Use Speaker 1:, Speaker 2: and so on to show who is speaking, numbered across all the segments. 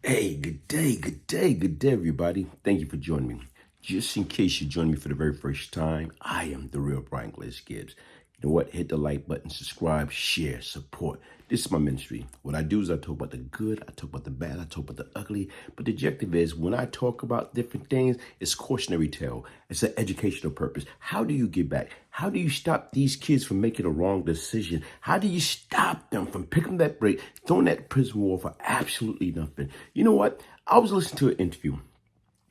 Speaker 1: Hey, good day, everybody. Thank you for joining me. Just in case you joined me for the very first time, I am the real Bryant Glaze Gibbs. You know what? Hit the like button, subscribe, share, support. This is my ministry. What I do is I talk about the good, I talk about the bad, I talk about the ugly. But the objective is when I talk about different things, it's cautionary tale. It's an educational purpose. How do you get back? How do you stop these kids from making a wrong decision? How do you stop them from picking that break, throwing that prison wall for absolutely nothing? You know what? I was listening to an interview,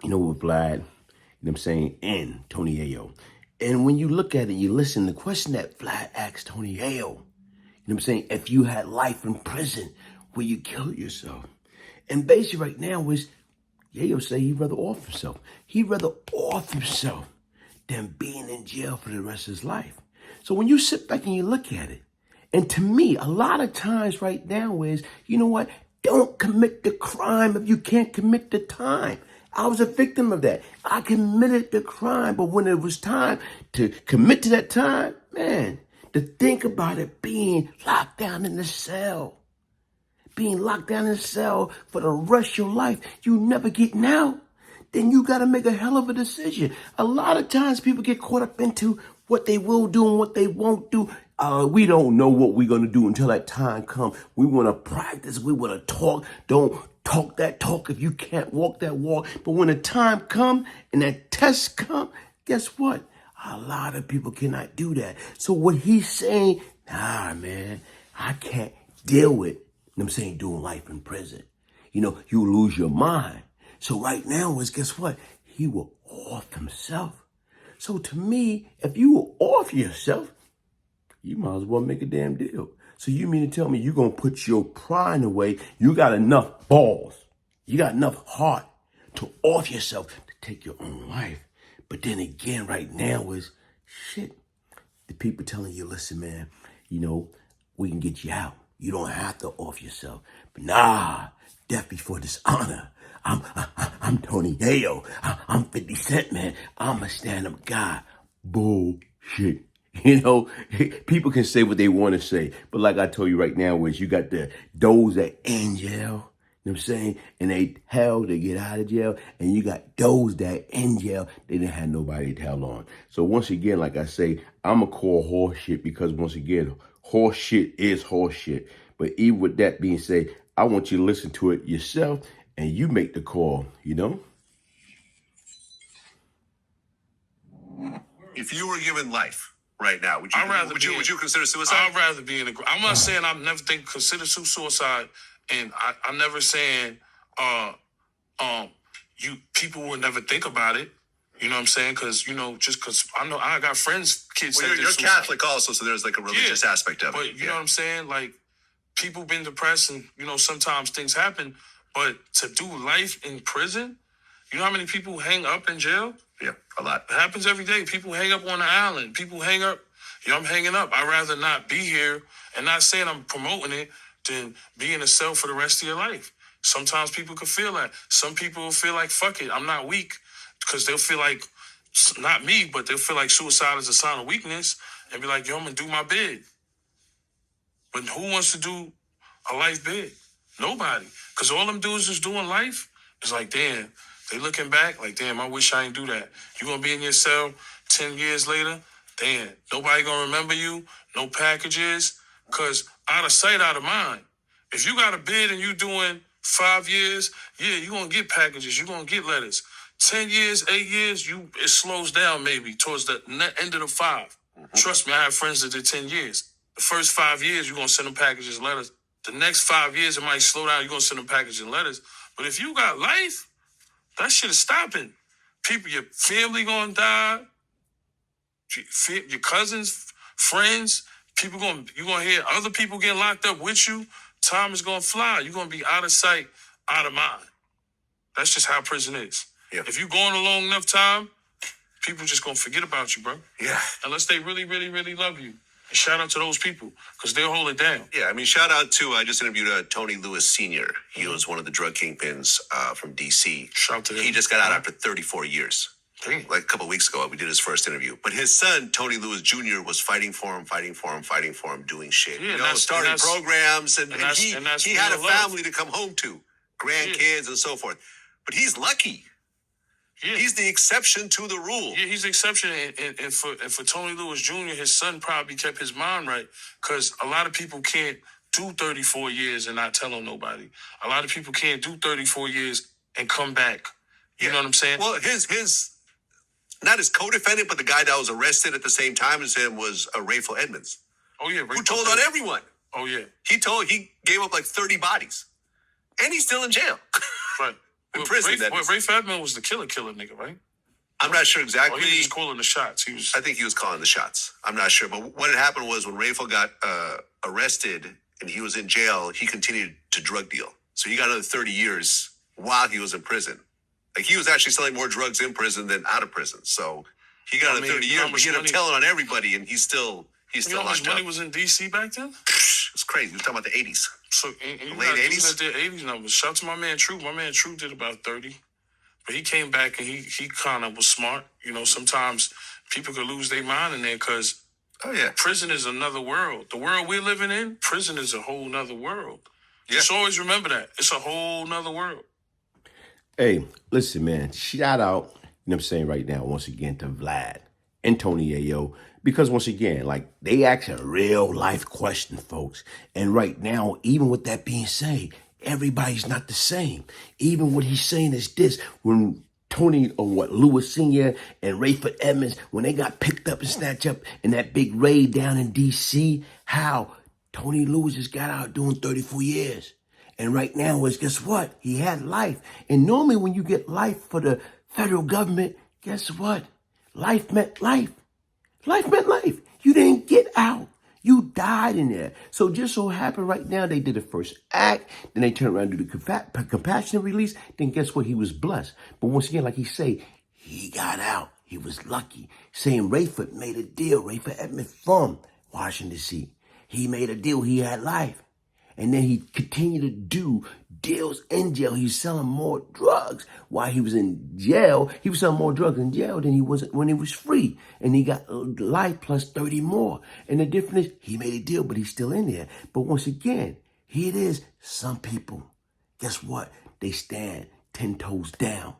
Speaker 1: with Vlad, what I'm saying, and Tony Yayo. And when you look at it, you listen, the question that Vlad asked Tony Yayo, what I'm saying, if you had life in prison, will you kill yourself? And basically right now is, Yayo say he'd rather off himself. He'd rather off himself than being in jail for the rest of his life. So when you sit back and you look at it, and to me, a lot of times right now is, you know what? Don't commit the crime if you can't commit the time. I was a victim of that. I committed the crime, but when it was time to commit to that time, man, to think about it being locked down in the cell, being locked down in the cell for the rest of your life, you never getting out, then you got to make a hell of a decision. A lot of times people get caught up into what they will do and what they won't do. We don't know what we're going to do until that time comes. We want to practice. We want to talk. Don't talk that talk if you can't walk that walk. But when the time comes and that test comes, guess what? A lot of people cannot do that. So what he's saying, nah, man, I can't deal with, doing life in prison. You lose your mind. So right now is, guess what? He will off himself. So to me, if you will off yourself, you might as well make a damn deal. So you mean to tell me you're going to put your pride away? You got enough balls. You got enough heart to off yourself to take your own life. But then again, right now is, shit, the people telling you, listen, man, we can get you out. You don't have to off yourself. But nah, death before dishonor. I'm Tony Yayo. I'm 50 Cent, man. I'm a stand-up guy. Bullshit. People can say what they want to say. But like I told you right now, is you got those that in jail, and they get out of jail. And you got those that in jail, they didn't have nobody to tell on. So once again, like I say, I'm going to call horse shit because once again, horse shit is horse shit. But even with that being said, I want you to listen to it yourself and you make the call,
Speaker 2: If you were given life right now, would you consider suicide?
Speaker 3: I'd rather be in the. I'm not saying I've never considered suicide, and I'm never saying people would never think about it. You know what I'm saying? Because just because I know I got friends, kids.
Speaker 2: Well, you're Catholic also, so there's like a religious aspect of it.
Speaker 3: But you know what I'm saying? Like people been depressed, and sometimes things happen. But to do life in prison, you know how many people hang up in jail?
Speaker 2: Yeah, a lot.
Speaker 3: It happens every day. People hang up on the island. People hang up. I'm hanging up. I'd rather not be here, and not saying I'm promoting it, than be in a cell for the rest of your life. Sometimes people can feel that. Some people will feel like, fuck it, I'm not weak, because they'll feel like, not me, but they'll feel like suicide is a sign of weakness, and be like, yo, I'm going to do my bid. But who wants to do a life bid? Nobody. Because all them dudes is doing life, it's like, damn, they looking back like, damn, I wish I didn't do that. You going to be in your cell 10 years later? Damn, nobody going to remember you, no packages, because out of sight, out of mind. If you got a bid and you doing 5 years, yeah, you're going to get packages, you're going to get letters. 10 years, 8 years, it slows down maybe towards the end of the 5. Mm-hmm. Trust me, I have friends that did 10 years. The first 5 years, you're going to send them packages and letters. The next 5 years, it might slow down. You're going to send them packages and letters. But if you got life, that shit is stopping. People, your family going to die. Your cousins, friends, you're going to hear other people getting locked up with you. Time is going to fly. You're going to be out of sight, out of mind. That's just how prison is. Yeah. If you're going a long enough time, people just going to forget about you, bro.
Speaker 2: Yeah.
Speaker 3: Unless they really, really, really love you. And shout out to those people, because they'll hold it down.
Speaker 2: Yeah, I mean, shout out to, I just interviewed Tony Lewis Sr. He was one of the drug kingpins from D.C.
Speaker 3: Shout out to him.
Speaker 2: He just got out after 34 years.
Speaker 3: Dang.
Speaker 2: Like a couple of weeks ago, we did his first interview. But his son, Tony Lewis Jr., was fighting for him, doing shit.
Speaker 3: Yeah,
Speaker 2: starting programs, and he had a family to come home to. grandkids and so forth. But he's lucky.
Speaker 3: Yeah.
Speaker 2: He's the exception to the rule.
Speaker 3: Yeah, he's the exception. And for Tony Lewis Jr., his son probably kept his mind right, because a lot of people can't do 34 years and not tell on nobody. A lot of people can't do 34 years and come back. You know what I'm saying?
Speaker 2: Well, his not his co-defendant, but the guy that was arrested at the same time as him was Rayful Edmonds.
Speaker 3: Oh, yeah.
Speaker 2: Who told on everyone.
Speaker 3: Oh, yeah.
Speaker 2: He gave up like 30 bodies. And he's still in jail.
Speaker 3: Right.
Speaker 2: In prison,
Speaker 3: Rayful Edmonds was the killer nigga, right?
Speaker 2: I'm not sure exactly.
Speaker 3: He was calling the shots.
Speaker 2: I think he was calling the shots. I'm not sure. But what had happened was when Rayful got arrested and he was in jail, he continued to drug deal. So he got another 30 years while he was in prison. Like, he was actually selling more drugs in prison than out of prison. So he got another 30 years, but he ended up telling on everybody, and he's still
Speaker 3: you know how much money was in D.C. back then?
Speaker 2: It's crazy. We're talking about the 80s.
Speaker 3: So,
Speaker 2: the late 80s?
Speaker 3: The 80s numbers. Shout out to my man True. My man True did about 30. But he came back and he kind of was smart. You know, sometimes people could lose their mind in there because prison is another world. The world we're living in, prison is a whole nother world. Yeah. Just always remember that. It's a whole nother world.
Speaker 1: Hey, listen, man, shout out, you know what I'm saying right now, once again, to Vlad and Tony Yayo, because once again, like, they ask a real life question, folks. And right now, even with that being said, everybody's not the same. Even what he's saying is this: when Tony, or Lewis Sr. and Rayful Edmonds, when they got picked up and snatched up in that big raid down in D.C., how Tony Lewis just got out doing 34 years. And right now is, guess what? He had life. And normally when you get life for the federal government, guess what? Life meant life. Life meant life. You didn't get out. You died in there. So just so happened right now, they did the first act. Then they turned around and do the compassionate release. Then guess what? He was blessed. But once again, like he say, he got out. He was lucky. Saying Rayford made a deal. Rayford Edmonds from Washington, D.C. He made a deal. He had life. And then he continued to do deals in jail. He was selling more drugs while he was in jail. He was selling more drugs in jail than he was when he was free. And he got life plus 30 more. And the difference is he made a deal, but he's still in there. But once again, here it is. Some people, guess what? They stand 10 toes down.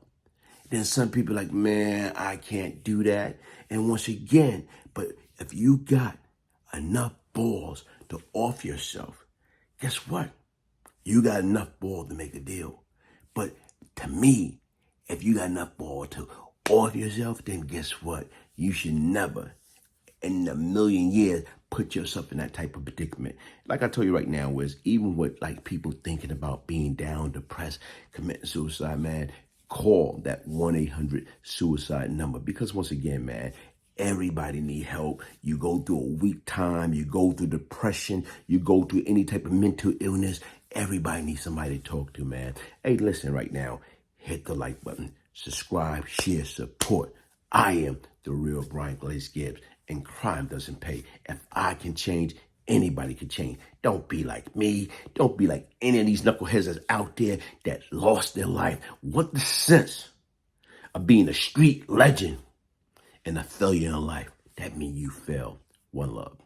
Speaker 1: Then some people like, man, I can't do that. And once again, but if you got enough balls to off yourself, guess what? You got enough ball to make a deal. But to me, if you got enough ball to off yourself, then guess what? You should never, in a million years, put yourself in that type of predicament. Like I told you right now, is even with like people thinking about being down, depressed, committing suicide, man, call that 1-800-SUICIDE number. Because once again, man, everybody need help. You go through a weak time. You go through depression. You go through any type of mental illness. Everybody needs somebody to talk to, man. Hey, listen right now. Hit the like button. Subscribe, share, support. I am the real Bryant Glaze Gibbs, and crime doesn't pay. If I can change, anybody can change. Don't be like me. Don't be like any of these knuckleheads that's out there that lost their life. What the sense of being a street legend and a failure in life? That means you failed. One love.